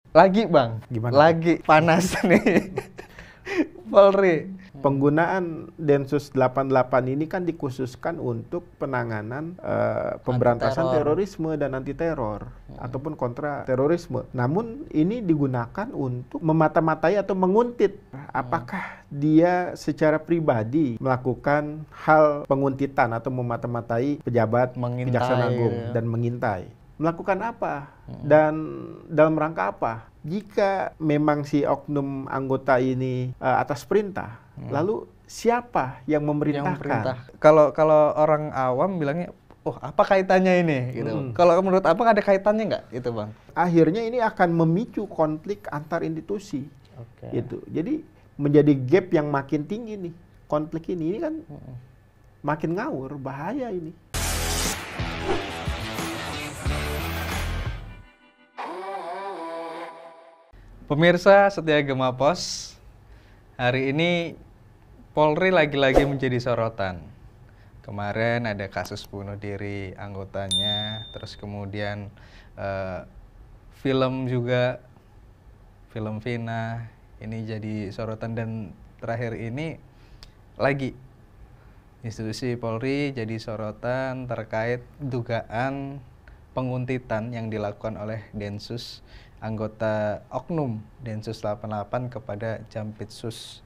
Lagi bang, Gimana? lagi panas nih Polri. Penggunaan Densus 88 ini kan dikhususkan untuk penanganan pemberantasan Anti-teror. terorisme dan anti teror ataupun kontra terorisme. Namun ini digunakan untuk memata-matai atau menguntit apakah dia secara pribadi melakukan hal penguntitan atau memata-matai pejabat Kejaksaan Mengintai. Agung dan mengintai. Melakukan apa dan dalam rangka apa? Jika memang si oknum anggota ini atas perintah, lalu siapa yang Yang memerintahkan? perintah. Kalau orang awam bilangnya, oh apa kaitannya ini? Gitu. Kalau menurut abang ada kaitannya nggak itu bang? Akhirnya ini akan memicu konflik antar institusi. Oke. Gitu. Jadi menjadi gap yang makin tinggi nih. Konflik ini kan makin ngawur, bahaya ini. Pemirsa setia Gema Pos, hari ini Polri lagi-lagi menjadi sorotan. Kemarin ada kasus bunuh diri anggotanya, terus kemudian film juga, film Vina ini jadi sorotan, dan terakhir ini lagi institusi Polri jadi sorotan terkait dugaan penguntitan yang dilakukan oleh Densus, anggota oknum Densus 88 kepada Jampitsus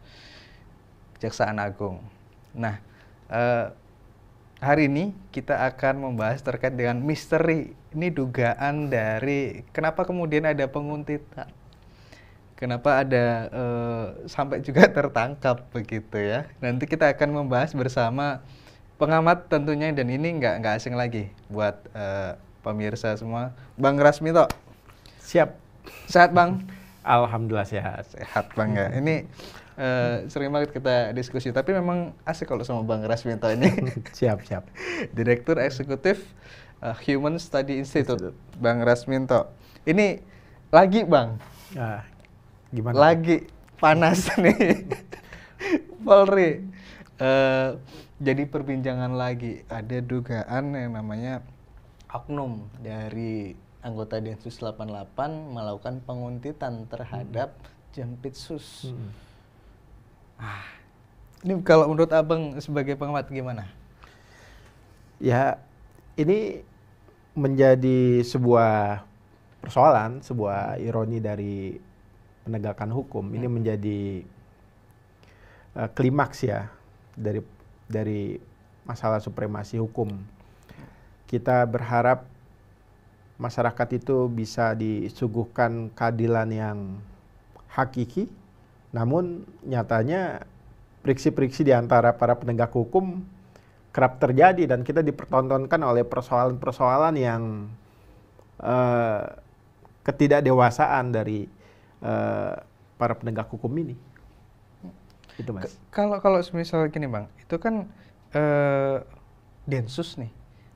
Kejaksaan Agung. Nah, hari ini kita akan membahas terkait dengan misteri ini, dugaan dari kenapa kemudian ada penguntitan, kenapa ada sampai juga tertangkap begitu ya. Nanti kita akan membahas bersama pengamat tentunya, dan ini nggak asing lagi buat pemirsa semua, Bang Rasmito. Siap. Sehat bang? Alhamdulillah sehat. Sehat bang ya. Ini sering banget kita diskusi, tapi memang asik kalau sama Bang Rasmito ini. Siap. Direktur Eksekutif Human Study Institute, Bang Rasmito. Ini lagi bang, Gimana? lagi panas nih Polri. Jadi perbincangan lagi, ada dugaan yang namanya oknum dari anggota Densus 88 melakukan penguntitan terhadap Jampitsus. Ini kalau menurut abang sebagai pengamat gimana? Ya, ini menjadi sebuah persoalan, sebuah ironi dari penegakan hukum. Ini menjadi klimaks ya dari masalah supremasi hukum. Kita berharap masyarakat itu bisa disuguhkan keadilan yang hakiki, namun nyatanya friksi-friksi di antara para penegak hukum kerap terjadi, dan kita dipertontonkan oleh persoalan-persoalan yang ketidakdewasaan dari para penegak hukum ini. Itu Mas. Kalau misalnya gini bang, itu kan Densus nih,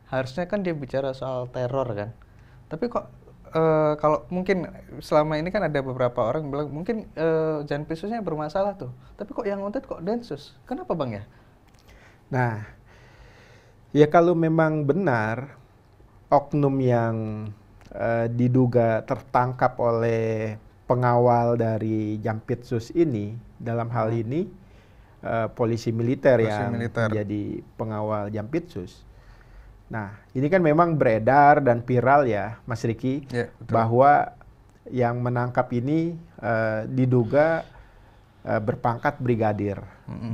harusnya kan dia bicara soal teror kan. Tapi kok kalau mungkin selama ini kan ada beberapa orang bilang mungkin Jampitsusnya bermasalah tuh. Tapi kok yang nguntit kok Densus? Kenapa bang ya? Nah, ya kalau memang benar oknum yang diduga tertangkap oleh pengawal dari Jampitsus ini, dalam hal ini polisi militer yang menjadi pengawal Jampitsus. Nah, ini kan memang beredar dan viral ya, Mas Riki, Ya, bahwa yang menangkap ini diduga berpangkat brigadir,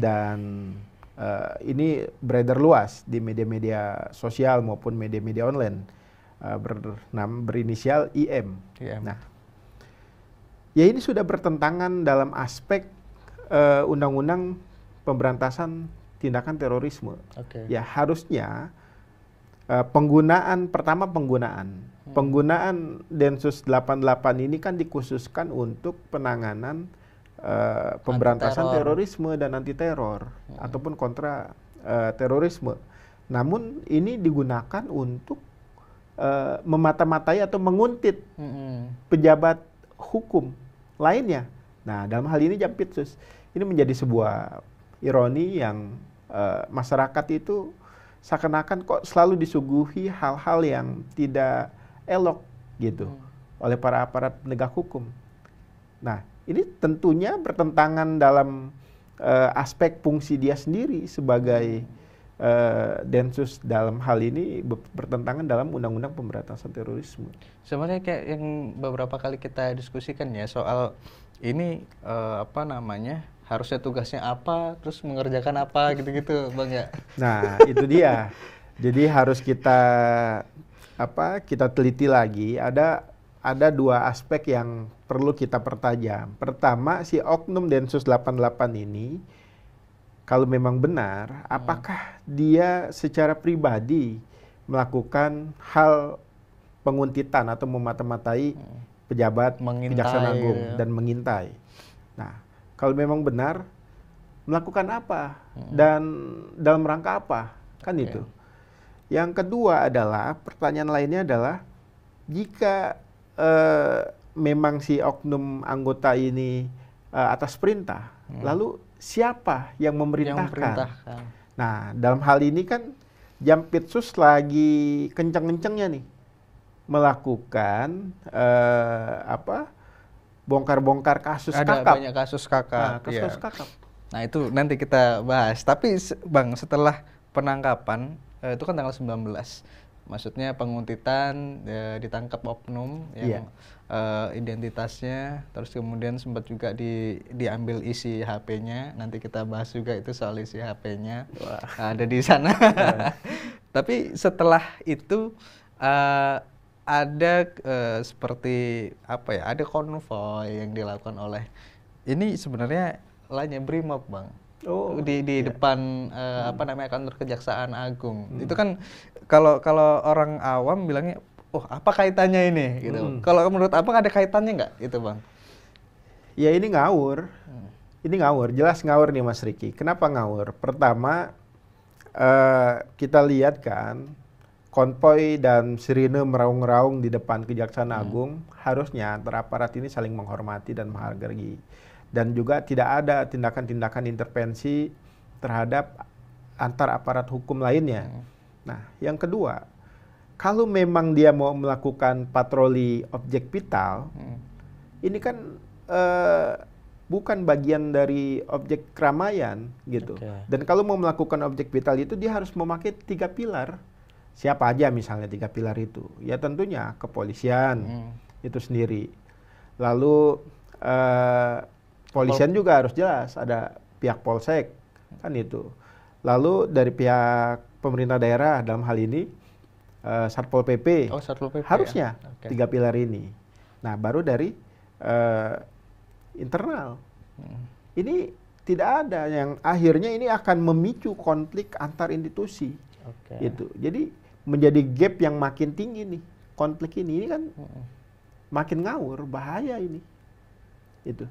dan ini beredar luas di media-media sosial maupun media-media online, berinisial IM. Nah, ya ini sudah bertentangan dalam aspek Undang-Undang Pemberantasan Tindakan Terorisme. Ya harusnya penggunaan Densus 88 ini kan dikhususkan untuk penanganan pemberantasan terorisme dan anti teror ataupun kontra terorisme. Namun ini digunakan untuk memata-matai atau menguntit pejabat hukum lainnya. Nah, dalam hal ini Jampitsus. Ini menjadi sebuah ironi yang masyarakat itu seakan-akan kok selalu disuguhi hal-hal yang tidak elok gitu oleh para aparat penegak hukum. Nah, ini tentunya bertentangan dalam aspek fungsi dia sendiri sebagai Densus, dalam hal ini bertentangan dalam Undang-Undang Pemberantasan Terorisme. Sebenarnya kayak yang beberapa kali kita diskusikan ya soal ini apa namanya, harusnya tugasnya apa, terus mengerjakan apa gitu-gitu Bang ya. Nah, itu dia. Jadi harus kita teliti lagi. Ada dua aspek yang perlu kita pertajam. Pertama, si oknum Densus 88 ini kalau memang benar, apakah dia secara pribadi melakukan hal penguntitan atau memata-matai pejabat Kejaksaan Agung dan mengintai. Nah, kalau memang benar, melakukan apa dan dalam rangka apa, kan itu. Yang kedua adalah, pertanyaan lainnya adalah, jika memang si oknum anggota ini atas perintah, lalu siapa yang memerintahkan? Nah, dalam hal ini kan Jampitsus lagi kenceng-kencengnya nih melakukan bongkar-bongkar kasus kakap. Ada banyak kasus kakap. Nah, kasus kakap. Nah, itu nanti kita bahas. Tapi Bang, setelah penangkapan itu kan tanggal 19. Maksudnya penguntitan, ditangkap oknum yang identitasnya, terus kemudian sempat juga diambil isi HP-nya. Nanti kita bahas juga itu soal isi HP-nya. Ada di sana. Tapi setelah itu ada seperti apa ya? Ada konvoy yang dilakukan oleh, ini sebenarnya lainnya Brimob Bang. Di depan apa namanya, kantor Kejaksaan Agung. Itu kan kalau orang awam bilangnya, oh apa kaitannya ini gitu. Kalau menurut Abang ada kaitannya nggak itu Bang? Ya ini ngawur. Ini ngawur, jelas ngawur nih Mas Riki. Kenapa ngawur? Pertama, kita lihat kan konvoy dan sirine meraung-raung di depan Kejaksaan Agung. Harusnya antara aparat ini saling menghormati dan menghargai. Dan juga tidak ada tindakan-tindakan intervensi terhadap antar aparat hukum lainnya. Nah, yang kedua, kalau memang dia mau melakukan patroli objek vital, ini kan bukan bagian dari objek keramaian gitu. Dan kalau mau melakukan objek vital itu, dia harus memakai 3 pilar. Siapa aja misalnya 3 pilar itu? Ya tentunya kepolisian itu sendiri. Lalu polisian juga harus jelas, ada pihak polsek, kan itu. Lalu dari pihak pemerintah daerah, dalam hal ini Satpol PP, Satpol PP harusnya 3 pilar ini. Nah, baru dari internal. Ini tidak ada, yang akhirnya ini akan memicu konflik antar institusi. Gitu. Jadi menjadi gap yang makin tinggi nih, konflik ini kan makin ngawur, bahaya ini. Itu.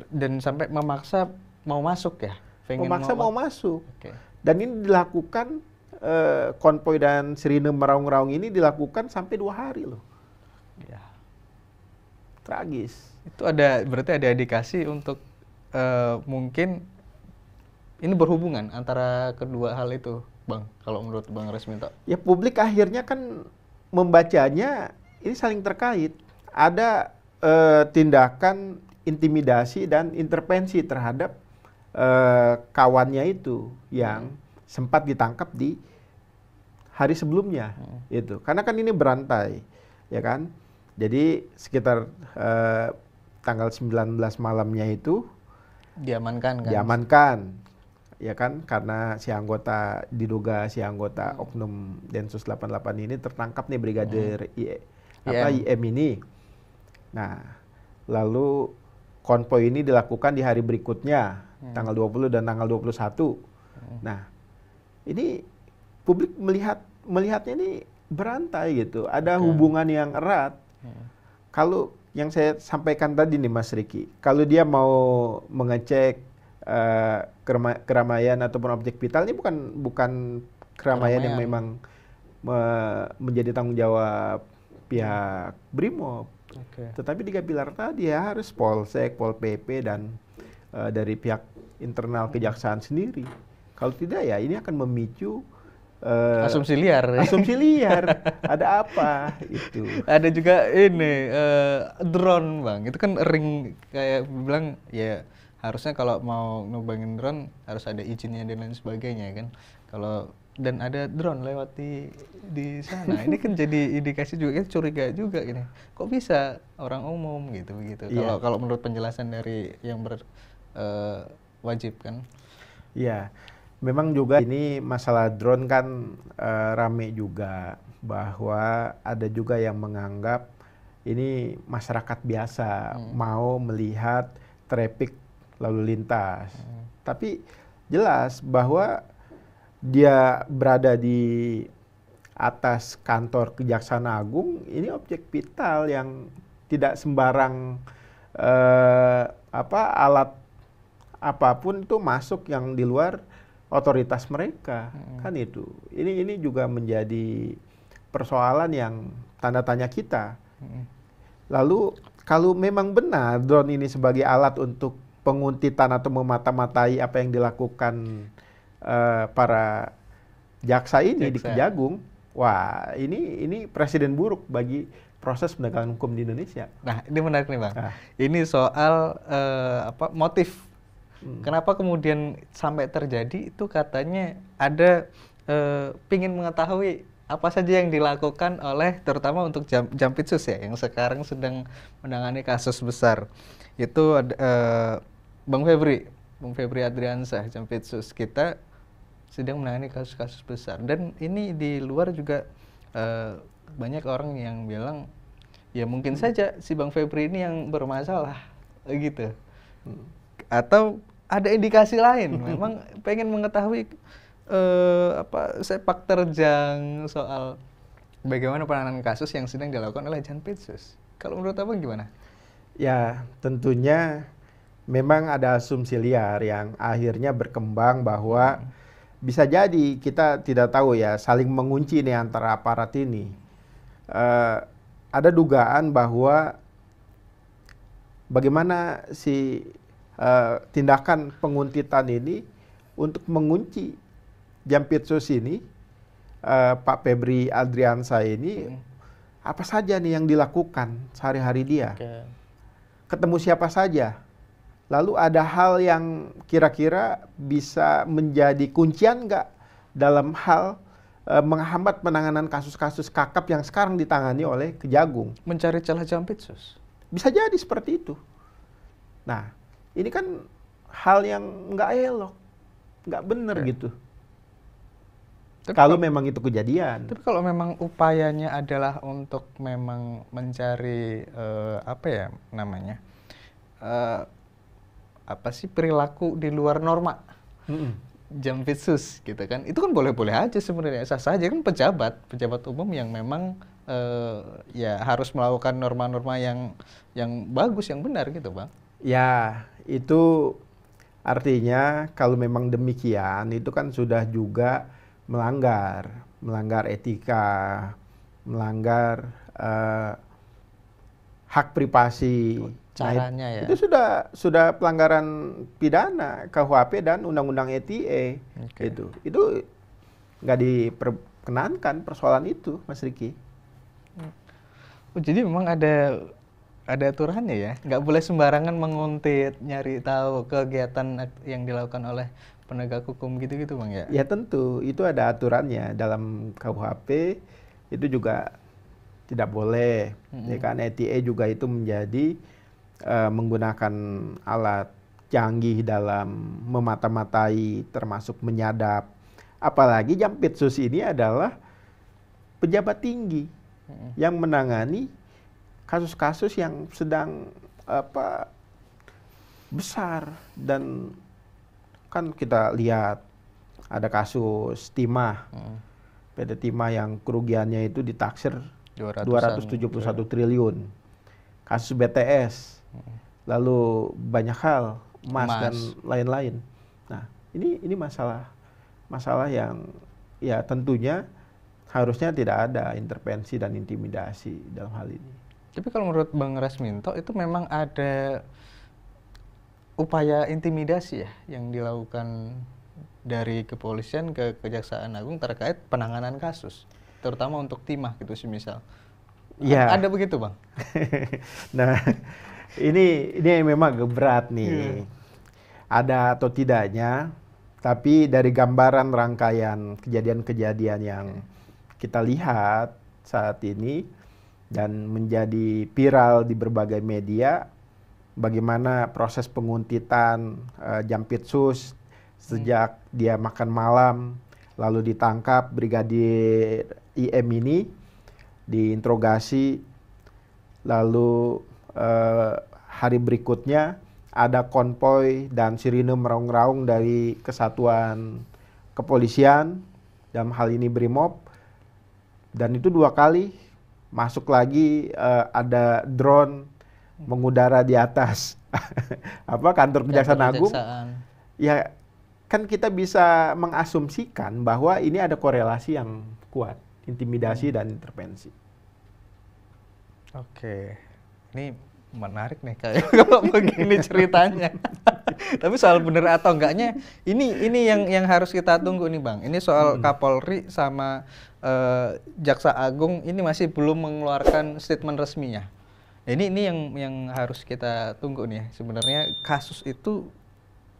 Dan sampai memaksa mau masuk ya? Memaksa mau masuk. Dan ini dilakukan, konvoy dan sirine meraung-raung ini dilakukan sampai 2 hari loh. Ya. Tragis. Itu berarti ada indikasi untuk mungkin ini berhubungan antara kedua hal itu, Bang, kalau menurut Bang Resminto. Ya, publik akhirnya kan membacanya ini saling terkait. Ada tindakan intimidasi dan intervensi terhadap kawannya itu yang sempat ditangkap di hari sebelumnya. Itu karena kan ini berantai, ya kan. Jadi sekitar tanggal 19 malamnya itu diamankan kan? Diamankan, ya kan, karena diduga si anggota oknum Densus 88 ini tertangkap nih, Brigadir IM ini. Nah, lalu konvoy ini dilakukan di hari berikutnya, tanggal 20 dan tanggal 21. Nah, ini publik melihatnya ini berantai gitu. Ada hubungan yang erat. Kalau yang saya sampaikan tadi nih Mas Riki, kalau dia mau mengecek keramaian ataupun objek vital, ini bukan keramaian yang memang menjadi tanggung jawab pihak Brimob. Tetapi 3 pilar tadi ya harus Polsek, Pol PP, dan dari pihak internal kejaksaan sendiri. Kalau tidak ya ini akan memicu Asumsi liar. asumsi liar. Ada apa itu? Ada juga ini drone bang, itu kan ring kayak bilang ya harusnya kalau mau nubangin drone harus ada izinnya dan lain sebagainya kan. Kalau dan ada drone lewat di sana, ini kan jadi indikasi juga kan curiga juga ini. Kok bisa orang umum gitu begitu? Kalau Iya. kalau menurut penjelasan dari yang wajib kan. Iya, memang juga ini masalah drone kan rame juga bahwa ada juga yang menganggap ini masyarakat biasa mau melihat traffic lalu lintas. Tapi jelas bahwa dia berada di atas kantor Kejaksaan Agung, ini objek vital yang tidak sembarang alat apapun itu masuk yang di luar otoritas mereka, kan itu. Ini juga menjadi persoalan yang tanda tanya kita. Lalu kalau memang benar drone ini sebagai alat untuk penguntitan atau memata-matai apa yang dilakukan para jaksa ini di Kejagung, wah ini presiden buruk bagi proses penegakan hukum di Indonesia. Nah, ini menarik nih bang. Ini soal motif. Kenapa kemudian sampai terjadi itu katanya ada pingin mengetahui apa saja yang dilakukan oleh terutama untuk Jampitsus ya yang sekarang sedang menangani kasus besar. Itu ada Bang Febri Adriansyah Jampitsus kita sedang menangani kasus-kasus besar dan ini di luar juga banyak orang yang bilang ya mungkin saja si Bang Febri ini yang bermasalah gitu. Atau ada indikasi lain, memang pengen mengetahui sepak terjang soal bagaimana penanganan kasus yang sedang dilakukan oleh Jampitsus. Kalau menurut abang gimana? Ya tentunya memang ada asumsi liar yang akhirnya berkembang bahwa bisa jadi kita tidak tahu ya saling mengunci nih antara aparat ini. Ada dugaan bahwa bagaimana si tindakan penguntitan ini untuk mengunci Jampitsus ini, Pak Febri Adriansyah ini, apa saja nih yang dilakukan sehari-hari dia? Ketemu siapa saja? Lalu ada hal yang kira-kira bisa menjadi kuncian nggak dalam hal menghambat penanganan kasus-kasus kakap yang sekarang ditangani oleh Kejagung? Mencari celah Jampitsus? Bisa jadi seperti itu. Nah, ini kan hal yang nggak elok, nggak benar gitu. Tapi kalau memang itu kejadian. Tapi kalau memang upayanya adalah untuk memang mencari apa ya namanya, apa sih perilaku di luar norma, Jampitsus gitu kan, itu kan boleh-boleh aja sebenarnya, sah saja kan pejabat umum yang memang ya harus melakukan norma-norma yang bagus, yang benar gitu bang. Ya, itu artinya kalau memang demikian itu kan sudah juga melanggar etika, melanggar hak privasi. Caranya ya. Itu sudah pelanggaran pidana KUHP dan Undang-Undang ITE. Itu nggak diperkenankan persoalan itu, Mas Riki. Oh, jadi memang ada aturannya ya, nggak boleh sembarangan menguntit, nyari tahu kegiatan yang dilakukan oleh penegak hukum gitu-gitu bang ya? Ya tentu, itu ada aturannya dalam KUHP, itu juga tidak boleh. Ya kan, ETE juga itu menjadi menggunakan alat canggih dalam memata-matai, termasuk menyadap. Apalagi Jampitsus ini adalah pejabat tinggi yang menangani kasus-kasus yang sedang besar. Dan kan kita lihat ada kasus Timah, PT Timah yang kerugiannya itu ditaksir 271 triliun. Kasus BTS, lalu banyak hal, emas dan lain-lain. Nah, ini masalah yang ya tentunya harusnya tidak ada intervensi dan intimidasi dalam hal ini. Tapi kalau menurut Bang Rasminto itu memang ada upaya intimidasi ya yang dilakukan dari kepolisian ke Kejaksaan Agung terkait penanganan kasus, terutama untuk timah gitu sih misal. Ya. Ada begitu Bang? Nah, ini memang agak berat nih. Ada atau tidaknya, tapi dari gambaran rangkaian kejadian-kejadian yang kita lihat saat ini dan menjadi viral di berbagai media, bagaimana proses penguntitan Jampitsus sejak dia makan malam lalu ditangkap Brigadir IM ini, diinterogasi, lalu hari berikutnya ada konvoy dan sirine meraung-raung dari kesatuan kepolisian, dalam hal ini Brimob, dan itu 2 kali masuk lagi ada drone mengudara di atas kantor Kejaksaan Agung. Ya kan kita bisa mengasumsikan bahwa ini ada korelasi yang kuat, intimidasi dan intervensi. Oke, ini menarik nih kayak kalau begini ceritanya. Tapi soal bener atau enggaknya, ini yang harus kita tunggu nih Bang. Ini soal Kapolri sama Jaksa Agung ini masih belum mengeluarkan statement resminya. Ini yang harus kita tunggu nih. Sebenarnya kasus itu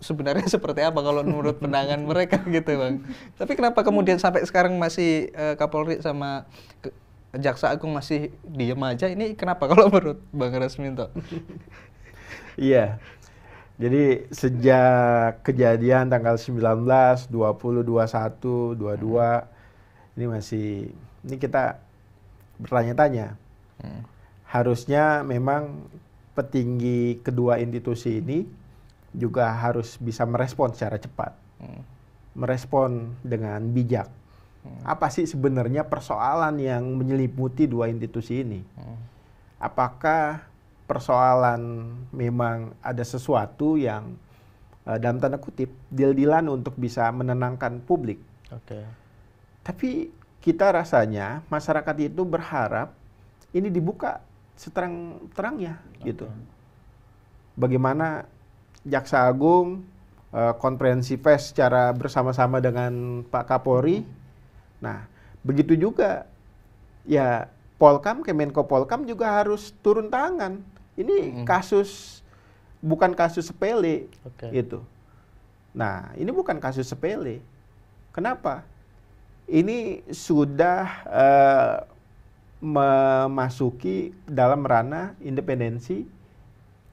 sebenarnya seperti apa kalau menurut pandangan mereka gitu Bang. Tapi kenapa kemudian sampai sekarang masih Kapolri sama Jaksa Agung masih diem aja, ini kenapa kalau menurut Bang Resminto? Iya, jadi sejak kejadian tanggal 19, 20, 21, 22, ini kita bertanya-tanya. Harusnya memang petinggi kedua institusi ini juga harus bisa merespon secara cepat. Merespon dengan bijak. Apa sih sebenarnya persoalan yang menyelimuti dua institusi ini? Apakah persoalan memang ada sesuatu yang dalam tanda kutip deal-dealan untuk bisa menenangkan publik? Tapi kita rasanya masyarakat itu berharap ini dibuka seterang-terangnya gitu. Bagaimana Jaksa Agung konferensi pers secara bersama-sama dengan Pak Kapolri. Nah, begitu juga ya Polkam, Kemenko Polkam juga harus turun tangan. Ini kasus bukan kasus sepele gitu. Nah, ini bukan kasus sepele. Kenapa? Ini sudah memasuki dalam ranah independensi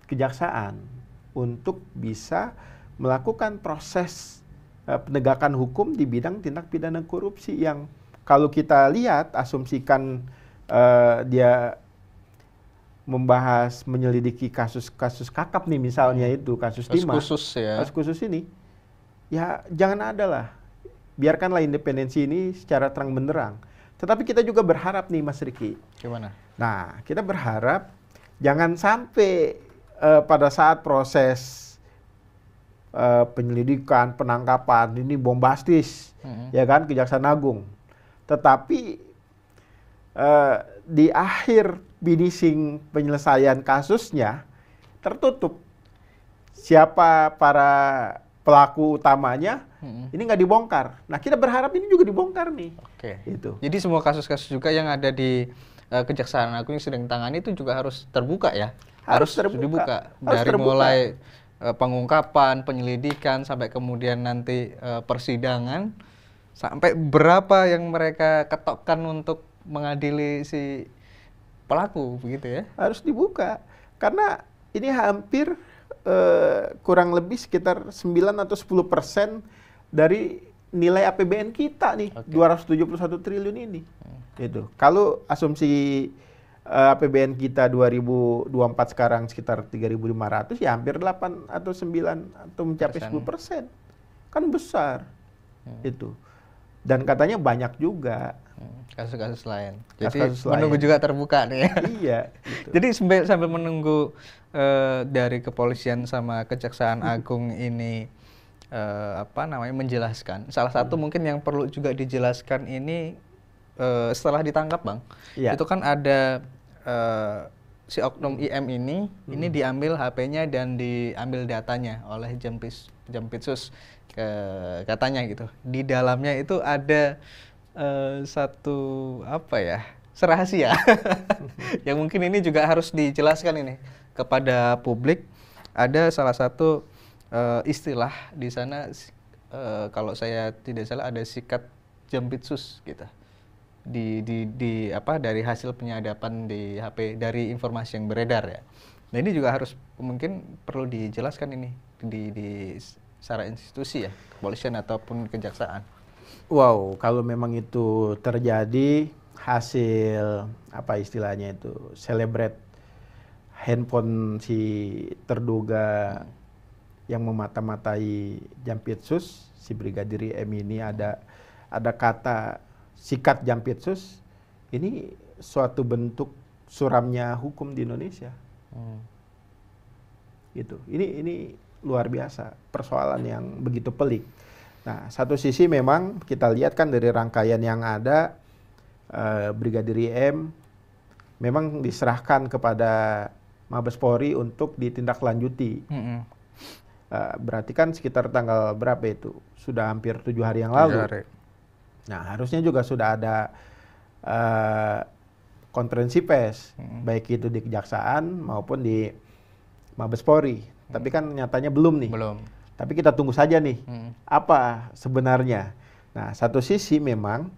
kejaksaan untuk bisa melakukan proses penegakan hukum di bidang tindak pidana korupsi yang kalau kita lihat asumsikan dia membahas menyelidiki kasus-kasus kakap nih misalnya itu kasus timah, kasus khusus ini ya jangan ada lah, biarkanlah independensi ini secara terang benderang. Tetapi kita juga berharap nih Mas Riki. Gimana? Nah kita berharap jangan sampai pada saat proses penyelidikan, penangkapan ini bombastis, ya kan, Kejaksaan Agung. Tetapi di akhir finishing penyelesaian kasusnya tertutup. Siapa para pelaku utamanya ini nggak dibongkar. Nah kita berharap ini juga dibongkar nih. Itu. Jadi semua kasus-kasus juga yang ada di Kejaksaan Agung yang sedang ditangani itu juga harus terbuka ya? Harus dibuka. Dari mulai pengungkapan, penyelidikan, sampai kemudian nanti persidangan, sampai berapa yang mereka ketokkan untuk mengadili si pelaku, begitu ya? Harus dibuka, karena ini hampir kurang lebih sekitar 9 atau 10% dari nilai APBN kita nih, 271 triliun ini. Gitu. Kalau asumsi APBN kita 2024 sekarang sekitar 3.500, ya hampir 8 atau 9 atau mencapai 10%. Kan besar. Itu. Dan katanya banyak juga kasus-kasus lain. Jadi menunggu juga terbuka nih ya. Iya. Gitu. Jadi sambil menunggu dari kepolisian sama Kejaksaan Agung ini menjelaskan. Salah satu mungkin yang perlu juga dijelaskan ini setelah ditangkap Bang. Itu kan ada si oknum IM ini diambil HP-nya dan diambil datanya oleh Jampitsus katanya gitu. Di dalamnya itu ada satu apa ya, rahasia yang mungkin ini juga harus dijelaskan ini kepada publik. Ada salah satu istilah di sana, kalau saya tidak salah ada sikat Jampitsus gitu. Di apa, dari hasil penyadapan di HP dari informasi yang beredar ya. Nah ini juga harus mungkin perlu dijelaskan ini di secara institusi ya, kepolisian ataupun kejaksaan. Wow, kalau memang itu terjadi hasil apa istilahnya itu, celebrate handphone si terduga yang memata-matai Jampitsus, si Brigadir M ini ada kata sikat Jampitsus, ini suatu bentuk suramnya hukum di Indonesia. Gitu. Ini luar biasa, persoalan yang begitu pelik. Nah, satu sisi memang kita lihat kan dari rangkaian yang ada, Brigadir M memang diserahkan kepada Mabes Polri untuk ditindaklanjuti. Berarti kan sekitar tanggal berapa itu? Sudah hampir 7 hari yang lalu. Nah, harusnya juga sudah ada konferensi pers, baik itu di Kejaksaan maupun di Mabes Polri. Tapi kan nyatanya belum nih. Belum. Tapi kita tunggu saja nih, apa sebenarnya. Nah, satu sisi memang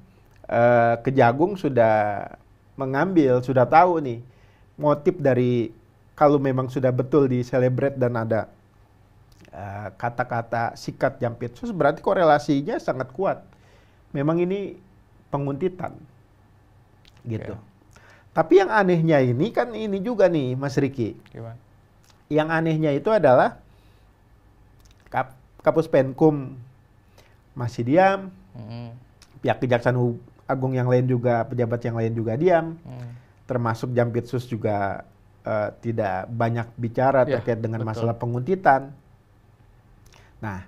Kejagung sudah mengambil, sudah tahu nih motif dari, kalau memang sudah betul di celebrate dan ada kata-kata sikat Jampitsus, berarti korelasinya sangat kuat. Memang ini penguntitan, gitu. Tapi yang anehnya ini kan ini juga nih, Mas Riki. Gimana? Yang anehnya itu adalah Kapus Penkum masih diam, pihak Kejaksaan Agung yang lain juga, pejabat yang lain juga diam, termasuk Jampitsus juga tidak banyak bicara terkait dengan masalah penguntitan. Nah,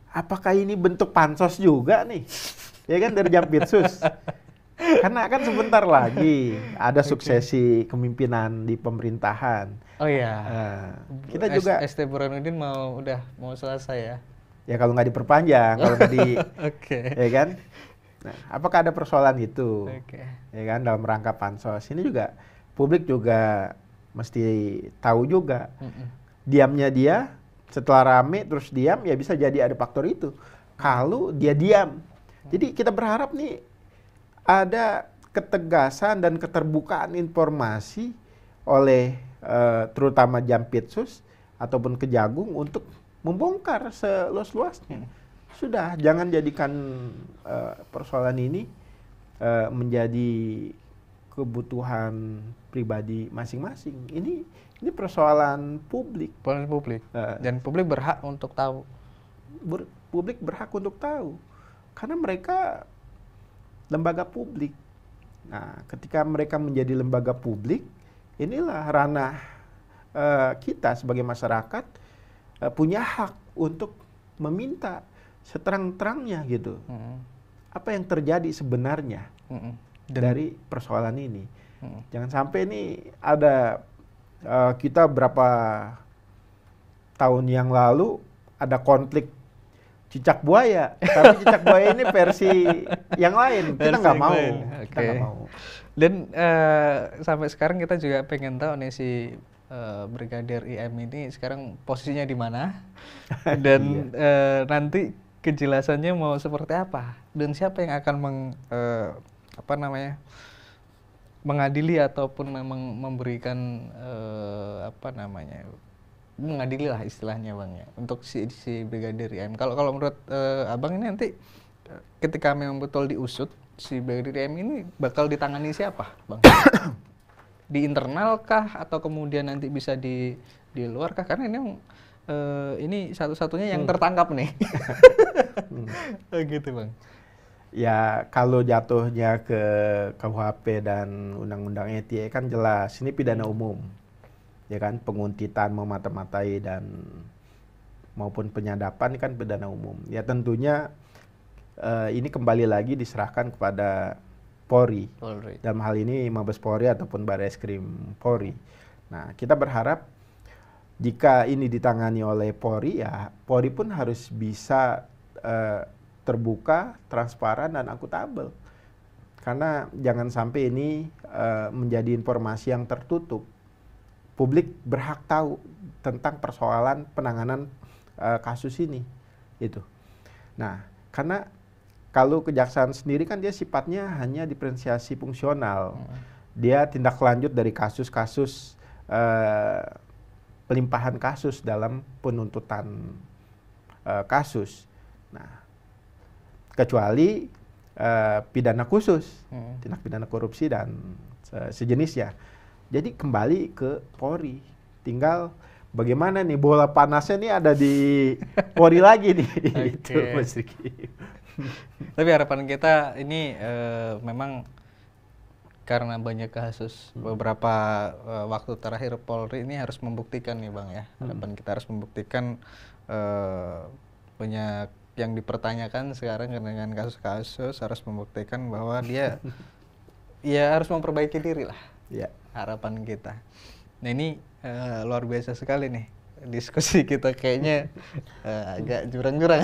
apakah ini bentuk pansos juga nih? Ya kan, dari Jampitsus. Karena kan sebentar lagi ada suksesi kepemimpinan di pemerintahan. Oh iya. Kita juga ST Burhanuddin mau selesai ya. Ya kalau nggak diperpanjang, kalau nggak di ya kan. Nah, apakah ada persoalan itu? Ya kan, dalam rangka pansos. Ini juga publik juga mesti tahu juga. Diamnya dia setelah rame terus diam, ya bisa jadi ada faktor itu. Kalau dia diam. Jadi kita berharap nih ada ketegasan dan keterbukaan informasi oleh terutama Jampitsus ataupun Kejagung untuk membongkar seluas-luasnya. Sudah, jangan jadikan persoalan ini menjadi kebutuhan pribadi masing-masing. Ini persoalan publik. Dan publik berhak untuk tahu. Publik berhak untuk tahu. Karena mereka lembaga publik. Nah, ketika mereka menjadi lembaga publik, inilah ranah kita sebagai masyarakat punya hak untuk meminta seterang-terangnya gitu. Apa yang terjadi sebenarnya dari persoalan ini. Jangan sampai ini ada kita berapa tahun yang lalu ada konflik cicak buaya, tapi cicak buaya ini versi yang lain. Kita nggak mau. Kita nggak mau. Dan sampai sekarang kita juga pengen tahu nih si Brigadir IM ini sekarang posisinya di mana dan nanti kejelasannya mau seperti apa dan siapa yang akan mengadili ataupun memang memberikan mengadili lah istilahnya Bang ya untuk si Brigadir IM. Kalau menurut Abang ini nanti ketika memang betul diusut, si Brigadir IM ini bakal ditangani siapa, Bang? Di internal kah atau kemudian nanti bisa di luar kah? Karena ini satu-satunya yang tertangkap nih. Gitu, Bang. Ya, kalau jatuhnya ke KUHP dan Undang-Undang ITE kan jelas ini pidana umum. Ya kan, penguntitan, memata-matai dan maupun penyadapan kan pidana umum. Ya tentunya ini kembali lagi diserahkan kepada Polri. Polri. Dalam hal ini Mabes Polri ataupun Barreskrim Polri. Nah, kita berharap jika ini ditangani oleh Polri, ya Polri pun harus bisa terbuka, transparan, dan akuntabel. Karena jangan sampai ini menjadi informasi yang tertutup. Publik berhak tahu tentang persoalan penanganan kasus ini. Itu. Nah, karena kalau kejaksaan sendiri kan dia sifatnya hanya diferensiasi fungsional. Dia tindak lanjut dari kasus-kasus pelimpahan kasus dalam penuntutan kasus. Nah, kecuali pidana khusus, tindak pidana korupsi dan sejenisnya. Jadi kembali ke Polri. Tinggal bagaimana nih bola panasnya nih ada di Polri lagi nih. Itu Mas Riki. Tapi harapan kita ini memang karena banyak kasus beberapa waktu terakhir Polri ini harus membuktikan nih Bang ya. Harapan kita harus membuktikan banyak yang dipertanyakan sekarang dengan kasus-kasus, harus membuktikan bahwa dia ya harus memperbaiki diri lah. Ya. Harapan kita. Nah ini luar biasa sekali nih diskusi kita, kayaknya agak jurang-jurang.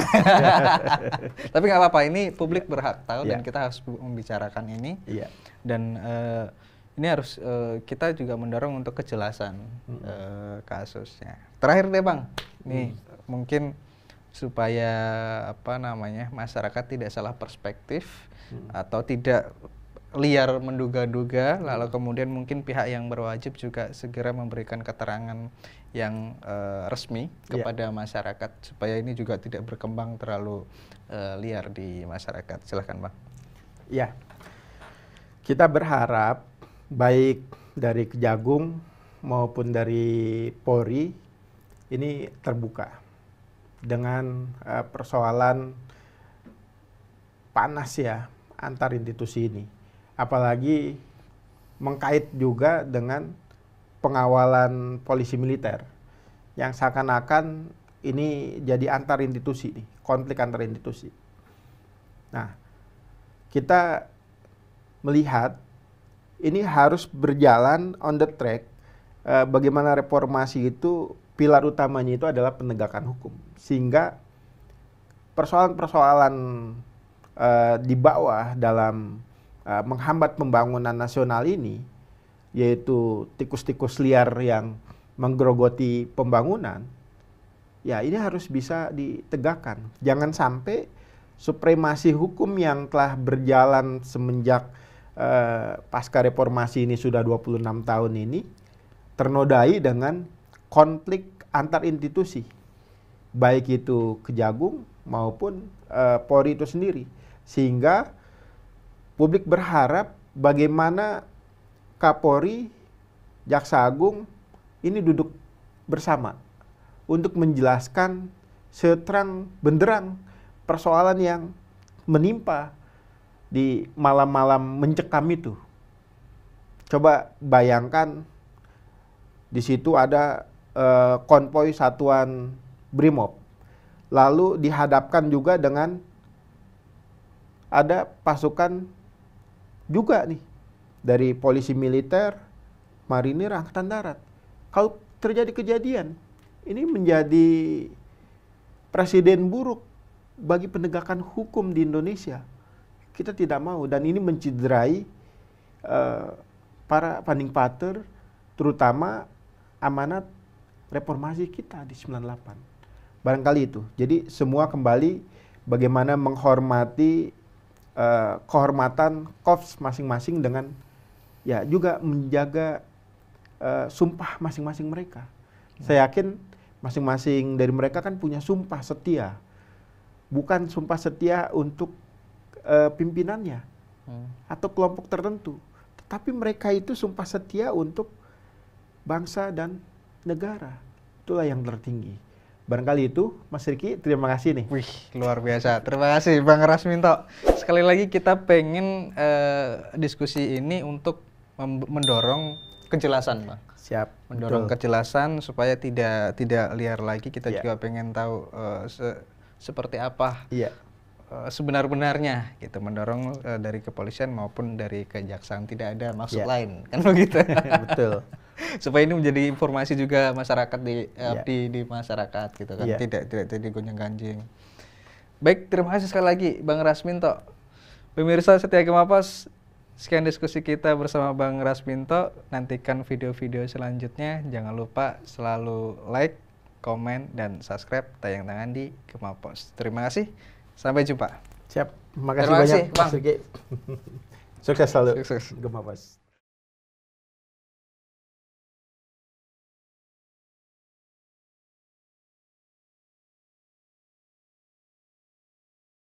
Tapi nggak apa-apa, ini publik berhak tahu dan kita harus membicarakan ini. Dan ini harus kita juga mendorong untuk kejelasan kasusnya. Terakhir deh Bang, nih mungkin supaya masyarakat tidak salah perspektif atau tidak liar menduga-duga, lalu kemudian mungkin pihak yang berwajib juga segera memberikan keterangan yang resmi kepada masyarakat supaya ini juga tidak berkembang terlalu liar di masyarakat. Silahkan Bang. Ya, kita berharap baik dari Kejagung maupun dari Polri ini terbuka dengan persoalan panas ya antar institusi ini. Apalagi mengkait juga dengan pengawalan polisi militer yang seakan-akan ini jadi antar institusi nih, konflik antar institusi. Nah, kita melihat ini harus berjalan on the track. Bagaimana reformasi itu pilar utamanya itu adalah penegakan hukum, sehingga persoalan-persoalan di bawah dalam menghambat pembangunan nasional ini, yaitu tikus-tikus liar yang menggerogoti pembangunan, ya ini harus bisa ditegakkan. Jangan sampai supremasi hukum yang telah berjalan semenjak pasca reformasi ini sudah 26 tahun ini ternodai dengan konflik antar institusi, baik itu Kejagung maupun Polri itu sendiri, sehingga publik berharap bagaimana Kapolri, Jaksa Agung ini duduk bersama untuk menjelaskan seterang benderang persoalan yang menimpa di malam-malam mencekam itu. Coba bayangkan di situ ada konvoi satuan Brimob, lalu dihadapkan juga dengan ada pasukan juga nih dari polisi militer, marinir, angkatan darat. Kalau terjadi kejadian, ini menjadi presiden buruk bagi penegakan hukum di Indonesia. Kita tidak mau, dan ini mencederai para founding father, terutama amanat reformasi kita di 98. Barangkali itu. Jadi semua kembali bagaimana menghormati kehormatan korps masing-masing dengan ya juga menjaga sumpah masing-masing mereka. Saya yakin masing-masing dari mereka kan punya sumpah setia. Bukan sumpah setia untuk pimpinannya atau kelompok tertentu. Tetapi mereka itu sumpah setia untuk bangsa dan negara. Itulah yang tertinggi. Barangkali itu, Mas Riki, terima kasih nih. Wih, luar biasa. Terima kasih Bang Rasminto. Sekali lagi kita pengen diskusi ini untuk mendorong kejelasan, Bang. Siap. Mendorong kejelasan supaya tidak liar lagi. Kita juga pengen tahu seperti apa sebenar-benarnya gitu, mendorong dari kepolisian maupun dari kejaksaan, tidak ada maksud Ya. lain kan begitu. Betul. Supaya ini menjadi informasi juga masyarakat Ya. di masyarakat gitu kan, Ya. tidak gonjang-ganjing. Baik, terima kasih sekali lagi Bang Rasminto. Pemirsa setia Gemapas, sekian diskusi kita bersama Bang Rasminto. Nantikan video-video selanjutnya. Jangan lupa selalu like, komen, dan subscribe tayangan di Gemapos. Terima kasih. Sampai jumpa. Siap. Makasih Terima kasih, banyak Bang. Mas Riki. Sukses selalu. Sukses. Gemapas.